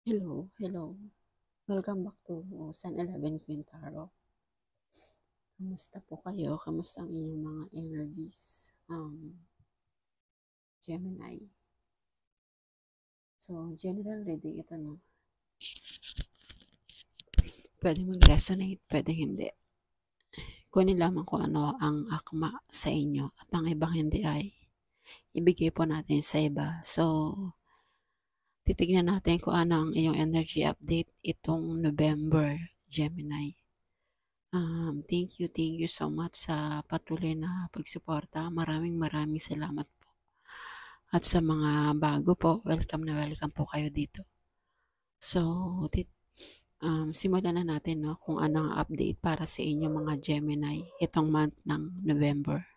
Hello. Welcome back to Sun 11 Quintaro. Kamusta po kayo? Kamusta ang inyong mga energies? Gemini. So, general reading ito, no? Pwede mag-resonate, pwede hindi. Kunin lamang kung ano ang akma sa inyo at ang ibang hindi ay ibigay po natin sa iba. So, titignan natin kung ano ang iyong energy update itong November, Gemini. Thank you so much sa patuloy na pagsuporta. Maraming salamat po. At sa mga bago po, welcome po kayo dito. So, simulan na natin, no, kung ano ang update para sa inyo mga Gemini itong month ng November.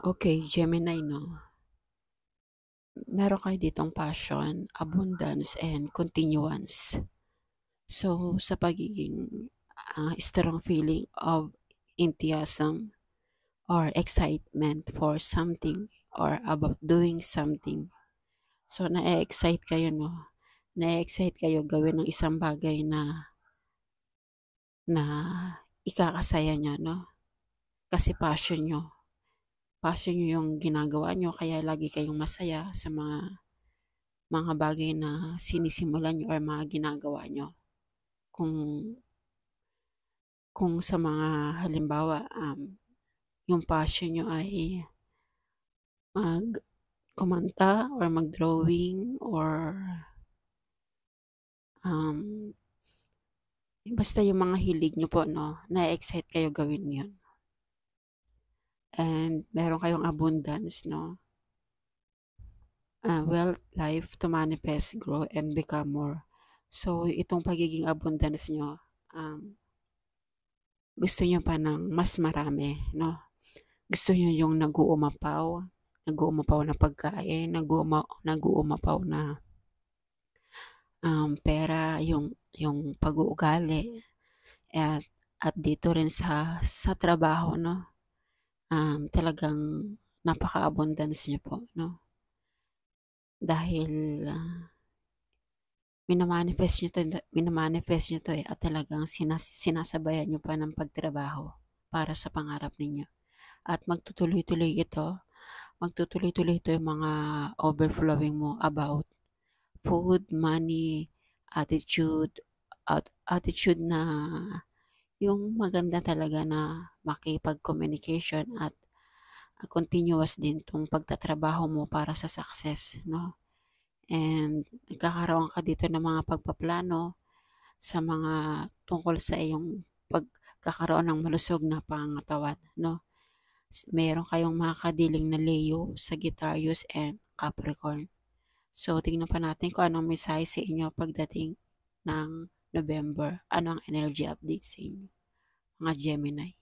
Okay, Gemini, no? Meron kayo ditong passion, abundance, and continuance. So, sa pagiging strong feeling of enthusiasm or excitement for something or about doing something. So, na-excite kayo, no? Na-excite kayo gawin ng isang bagay na ikakasaya nyo, no? Kasi passion nyo. Passion nyo yung ginagawa nyo, kaya lagi kayong masaya sa mga bagay na sinisimulan nyo or mga ginagawa nyo. Kung, kung sa mga halimbawa, yung passion nyo ay mag kumanta or mag-drawing or um, basta yung mga hilig nyo po, no, na-excite kayo gawin yun. And meron kayong abundance, no, wealth, life to manifest, grow, and become more. So, itong pagiging abundance nyo, gusto nyo pa ng mas marami, no? Gusto nyo yung nag-uumapaw na pagkain, nag-uumapaw na pera, yung pag-uugali, at, at dito rin sa trabaho, no? Talagang napaka-abundance niyo po, no? Dahil minamanifest niyo to at talagang sinasabayan niyo pa ng pagtrabaho para sa pangarap ninyo. At magtutuloy-tuloy ito yung mga overflowing mo about food, money, attitude na yung maganda talaga na makipag-communication at continuous din tong pagtatrabaho mo para sa success, no? And nagkakaroon ka dito ng mga pagpaplano sa mga tungkol sa iyong pagkakaroon ng malusog na pangangatawan, no? Meron kayong mga kadiling na Leo, Sagittarius, and Capricorn. So, tingnan pa natin kung anong mensahe sa inyo pagdating ng November. Ano ang energy update sa inyo, mga Gemini?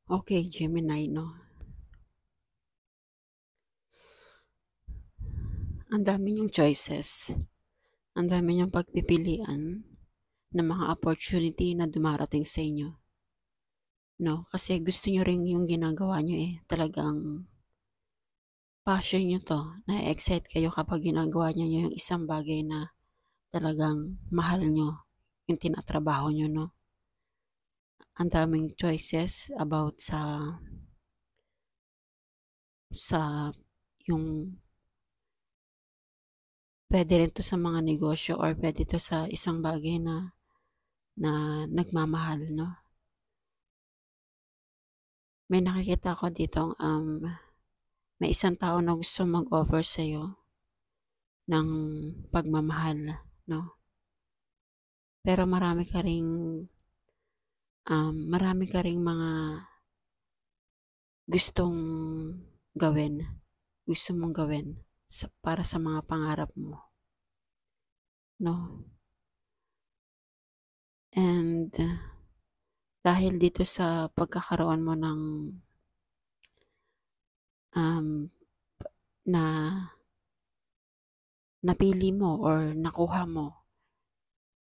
Okay, Gemini 'no, ang dami niyong choices, ang dami niyong pagpipilian ng mga opportunity na dumarating sa inyo 'no, kasi gusto niyo rin yung ginagawa niyo, talagang passion niyo 'to, na-e-excite kayo kapag ginagawa niyo yung isang bagay na talagang mahal niyo, yung tinatrabaho niyo 'no. Ang daming choices about sa yung puwede rin 'to sa mga negosyo or puwede 'to sa isang bagay na na nagmamahal 'no. May nakikita ako ditong, may isang tao na gustong mag-offer sa'yo ng pagmamahal 'no, pero marami ka ring mga gustong gawin, gusto mong gawin para sa mga pangarap mo 'no. And dahil dito sa pagkakaroon mo ng, um, na napili mo or nakuha mo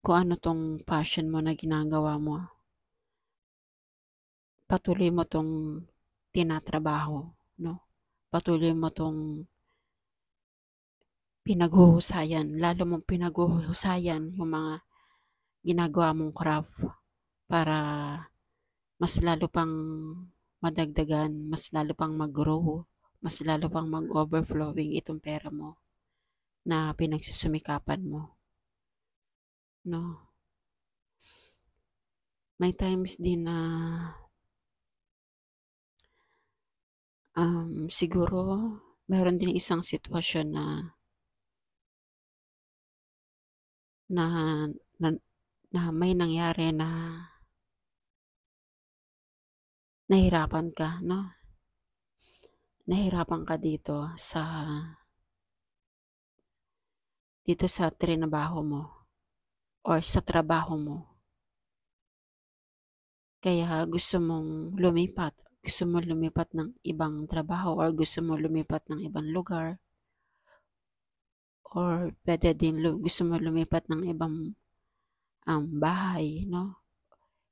kung ano 'tong passion mo na ginagawa mo, patuloy mo 'tong tinatrabaho 'no, patuloy mo 'tong pinaghuhusayan, lalo mong pinaghuhusayan yung mga ginagawa mong craft para mas lalo pang madagdagan, mas lalo pang mag-grow, mas lalo pang mag-overflowing itong pera mo na pinagsusumikapan mo 'no. May times din na, siguro meron din isang sitwasyon na na na may nangyari na nahirapan ka 'no, nahirapan ka dito sa trinabaho mo or sa trabaho mo. Kaya gusto mong lumipat ng ibang trabaho or gusto mong lumipat ng ibang lugar or puwede din gusto mong lumipat ng ibang, bahay 'no.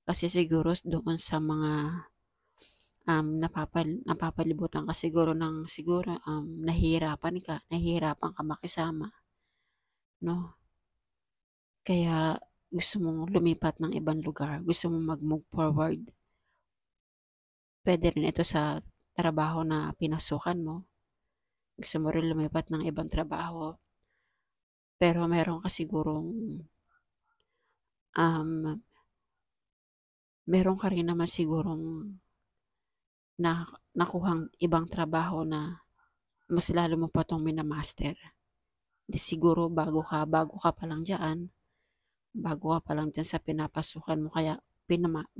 Kasi siguro doon sa mga, napapalibutan ka siguro, nahihirapan ka makisama 'no. Kaya gusto mong lumipat ng ibang lugar, gusto mong mag-move forward. Puwede rin ito sa trabaho na pinasukan mo, gusto mo rin lumipat ng ibang trabaho, pero um, meron ka rin naman sigurong nakuhang ibang trabaho na mas lalo mo pa 'tong mina-master. 'Di siguro bago ka pa lang diyan sa pinapasukan mo kaya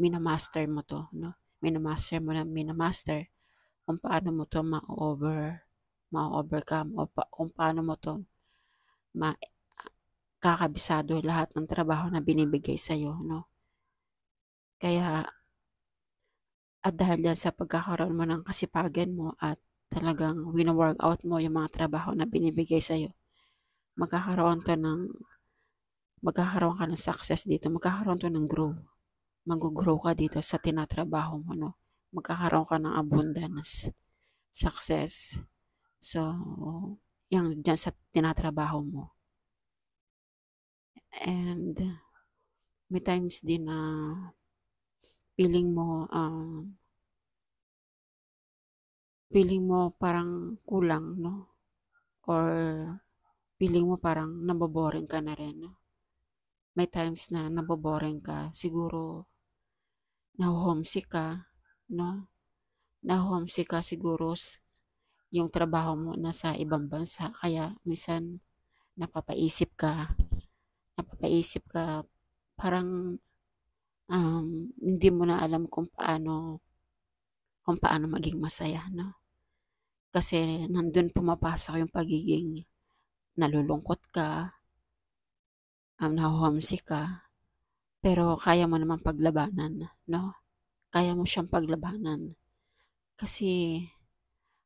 mina-master mo 'to 'no, mina-master mo ng mina-master kung paano mo 'to ma-o-overcome o kung paano mo 'to ma kakabisado lahat ng trabaho na binibigay sa'yo 'no. Kaya at dahil diyan sa pagkakaroon mo ng kasipagan mo at talagang wino-workout mo yung mga trabaho na binibigay sa'yo, magkakaroon 'to ng magkakaroon ka ng success dito, magkakaroon 'to ng maggo-grow ka dito sa tinatrabaho mo 'no, magkakaroon ka ng abundance, success. So, 'yang diyan sa tinatrabaho mo. And may times din na feeling mo, feeling mo parang kulang 'no, or feeling mo parang naboboring ka na rin 'no. May times na naboboring ka, siguro naho-homesick ka 'no, naho-homesick ka siguro yung trabaho mo nasa ibang bansa kaya minsan napapaisip ka napapaisip ka parang, hindi mo na alam kung paano maging masaya 'no. Kasi nandun pumapasok yung pagiging nalulungkot ka, naho-homesick ka, pero kaya mo naman paglabanan 'no. kaya mo siyang paglabanan. Kasi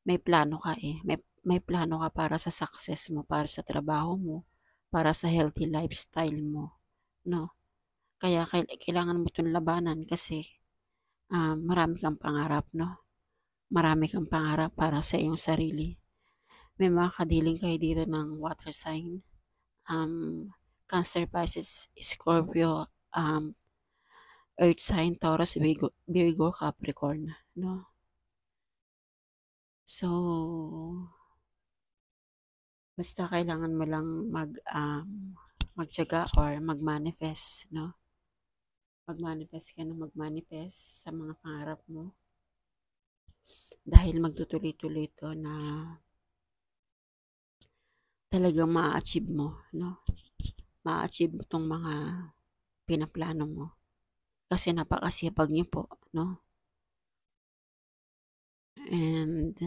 may plano ka, eh, may plano ka para sa success mo, para sa trabaho mo, para sa healthy lifestyle mo, 'no? Kaya kailangan mo 'tong labanan kasi, marami kang pangarap, 'no? Marami kang pangarap para sa iyong sarili. May mga kadiling kayo dito ng water sign, um, Cancer, Pisces, Scorpio, Earth sign, Taurus, Virgo, Capricorn, 'no? So, basta kailangan mo lang magtiyaga or mag-manifest, 'no? Mag-manifest ka ng mag-manifest sa mga pangarap mo dahil magtutuloy-tuloy 'to na talagang maa-achieve mo, 'no? Maa-achieve mo 'tong mga pinaplano mo kasi napakasipag niyo po, 'no? And,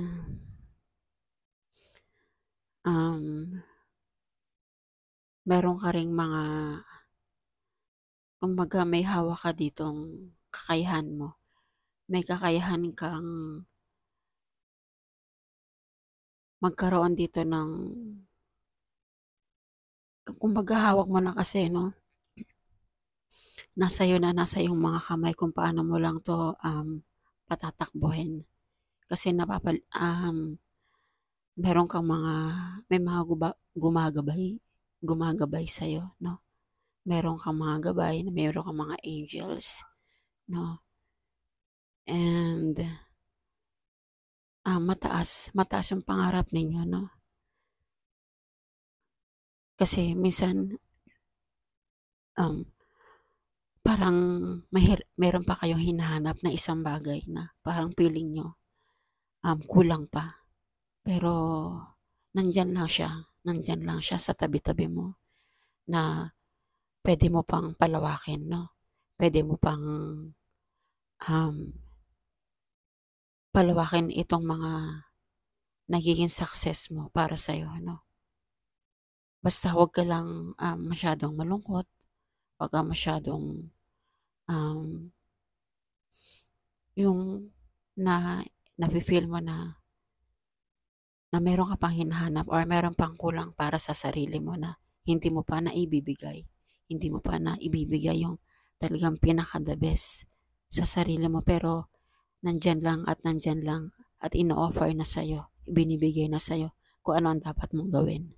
um, meron ka ring mga kumbaga may hawak ka ditong kakayahan mo. May kakayahan kang magkaroon dito ng kumbaga hawak mo na kasi, 'no? Nasa iyong mga kamay kung paano mo lang 'to, patatakbuhin. Kasi meron kang may mga gumagabay sa'yo, 'no? Meron kang mga gabay, meron kang mga angels, 'no? And, mataas yung pangarap ninyo, 'no? Kasi minsan, um, parang meron pa kayong hinahanap na isang bagay na parang feeling niyo, kulang pa. Pero nandiyan lang siya sa tabi-tabi mo na puwede mo pang palawakin, 'no? Puwede mo pang, um, palawakin itong mga nagiging success mo para sa'yo, 'no? Basta huwag ka lang, masyadong malungkot, huwag kang masyadong, um, yung na nafi-feel mo na meron ka pang hinahanap or meron pang kulang para sa sarili mo na hindi mo pa naibibigay. Hindi mo pa naibibigay yung talagang pinaka-the best sa sarili mo pero nandiyan lang at ino-offer na sa'yo, ibinibigay na sa'yo kung ano ang dapat mong gawin.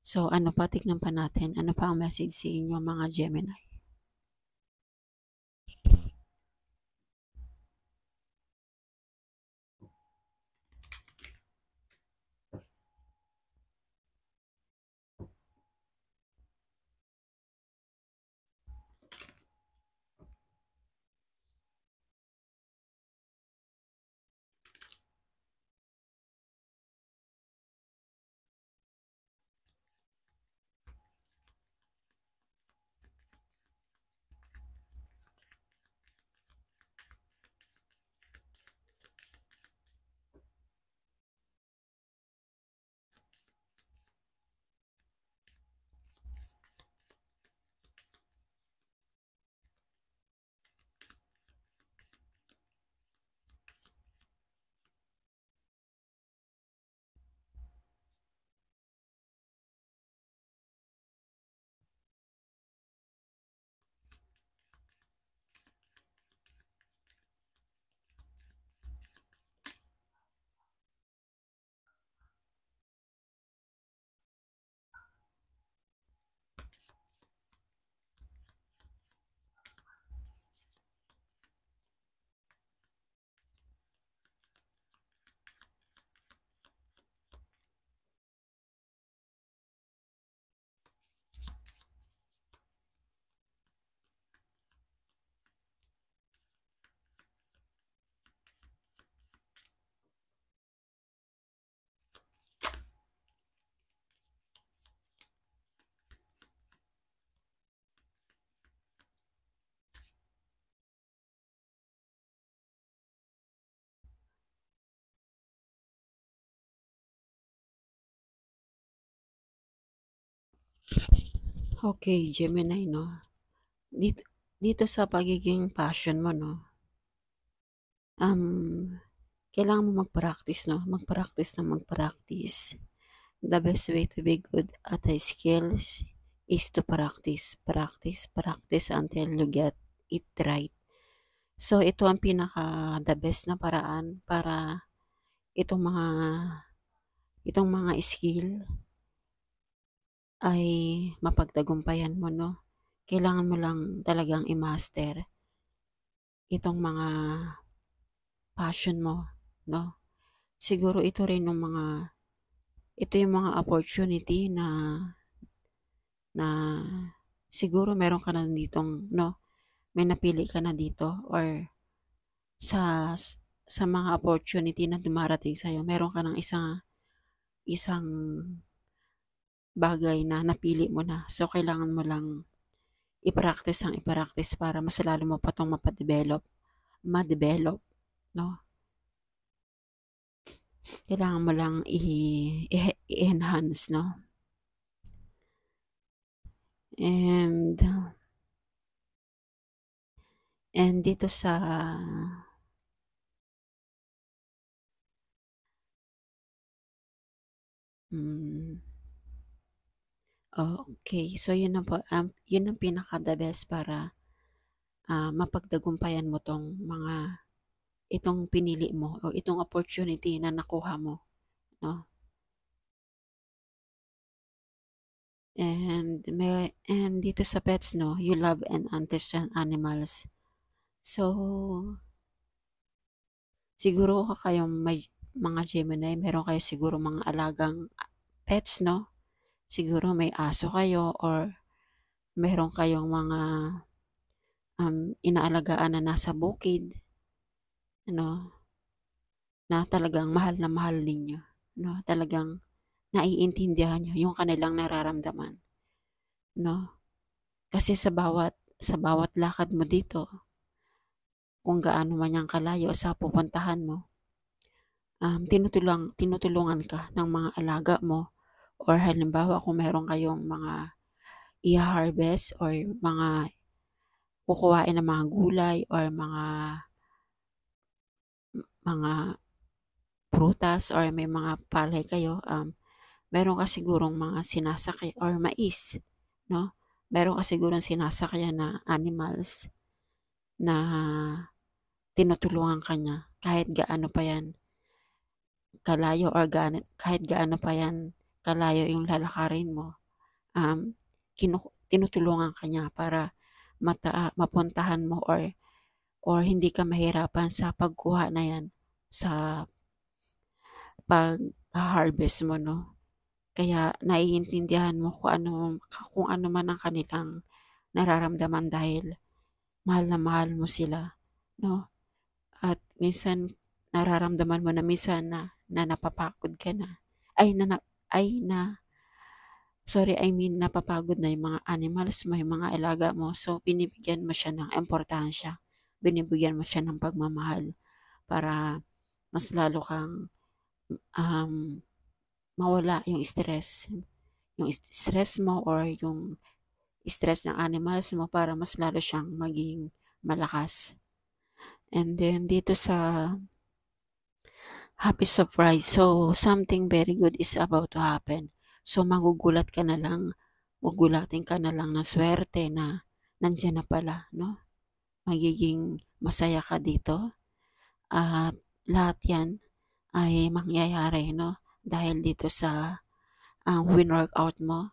So ano pa, tignan pa natin, ano pa ang message sa inyo mga Gemini? Okay, Gemini, 'no? Dito dito sa pagiging passion mo, 'no? um, kailangan mo mag-practice, no? Mag-practice na mag-practice. The best way to be good at a skills is to practice, practice, practice until you get it right. So, ito ang pinaka the best na paraan para itong mga itong mga skill ay mapagtagumpayan mo, no? Kailangan mo lang talagang i-master itong mga passion mo, no? Siguro ito yung mga opportunity na siguro meron ka na ditong, no? May napili ka na dito or sa sa mga opportunity na dumarating sa'yo, meron ka ng isang bagay na napili mo na. So, kailangan mo lang i-practice ang i-practice para mas lalo mo pa itong ma-develop, no? Kailangan mo lang i-enhance, no? And, and dito sa, okay. So, yun na po, yun ang pinaka the best para mapagtagumpayan mo itong pinili mo o itong opportunity na nakuha mo, no? And dito sa pets, no, you love and understand animals. So, siguro kayong may mga Gemini, meron kayo siguro mga alagang pets, no? Siguro may aso kayo or meron kayong mga inaalagaan na nasa bukid, ano, na talagang mahal na mahal ninyo, no? Talagang naiintindihan nyo yung kanilang nararamdaman, no? Kasi sa bawat lakad mo dito, kung gaano man yang kalayo sa pupuntahan mo, tinutulungan ka ng mga alaga mo or halimbawa kung meron kayong mga i-harvest or mga kukuhain ng mga gulay or mga prutas or may mga palay kayo, meron ka sigurong mga sinasakay or mais, no? Meron ka sigurong sinasakyan na animals na tinutulungan ka niya kahit gaano pa yan kalayo or kahit gaano pa yan kalayo yung lalakarin mo. Tinutulungan ka niya para mapuntahan mo or hindi ka mahirapan sa pagkuha na yan sa pag-harvest mo, no? Kaya naiintindihan mo kung ano man ang kanilang nararamdaman dahil mahal na mahal mo sila, no? At minsan nararamdaman mo na minsan na napapagod ka na. Ay na, ay na sorry, I mean napapagod na yung mga animals mo, yung mga alaga mo. So binibigyan mo siya ng importansya. Binibigyan mo siya ng pagmamahal para mas lalo kang um, mawala yung stress. Yung stress mo or yung stress ng animals mo para mas lalo siyang maging malakas. And then dito sa happy surprise, so something very good is about to happen. So magugulat ka na lang, gugulatin ka na lang ng swerte na nandiyan na pala, no? Magiging masaya ka dito at lahat yan ay mangyayari, no? Dahil dito sa win-workout mo,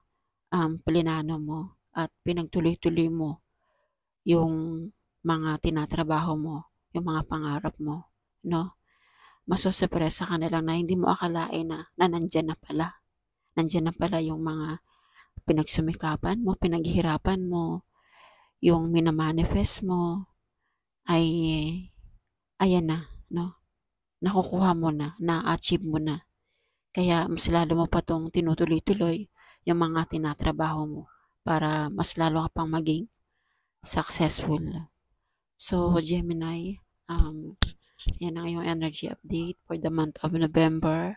plinano mo at pinagtuloy-tuloy mo yung mga tinatrabaho mo, yung mga pangarap mo, no? Masosurpresa ka na lang na hindi mo akalain na nandyan na pala. Nandyan na pala yung mga pinagsumikapan mo, pinaghihirapan mo, yung minamanifest mo, ay ayan na, no? Nakukuha mo na-achieve mo na. Kaya mas lalo mo pa tong tinutuloy-tuloy yung mga tinatrabaho mo para mas lalo ka pang maging successful. So, Gemini, yan ang iyong energy update for the month of November.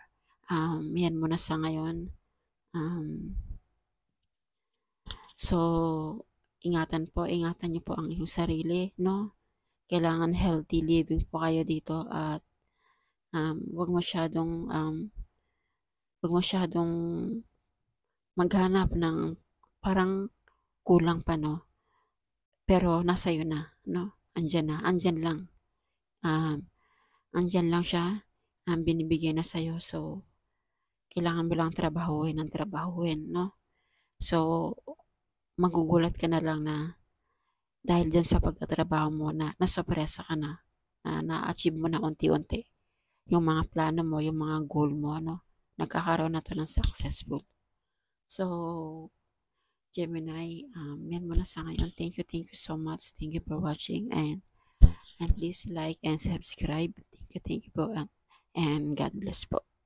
Yan muna sa ngayon. So, ingatan niyo po ang iyong sarili, no? kailangan healthy living po kayo dito at, wag masyadong maghanap ng parang kulang pa 'no, pero nasa iyo na 'no, andiyan lang, um, andiyan lang siya, binibigay na sa'yo so kailangan mo lang trabahuhin ng trabahuhin 'no. So, magugulat ka na lang na dahil diyan sa pagtatrabaho mo na nasopresa ka na na-achieve mo na unti-unti yung mga plano mo, yung mga goal mo ano, nagkakaroon na 'to ng successful. So, Gemini, 'yan muna sa ngayon. Thank you so much. Thank you for watching and please like and subscribe. Thank you po and God bless po.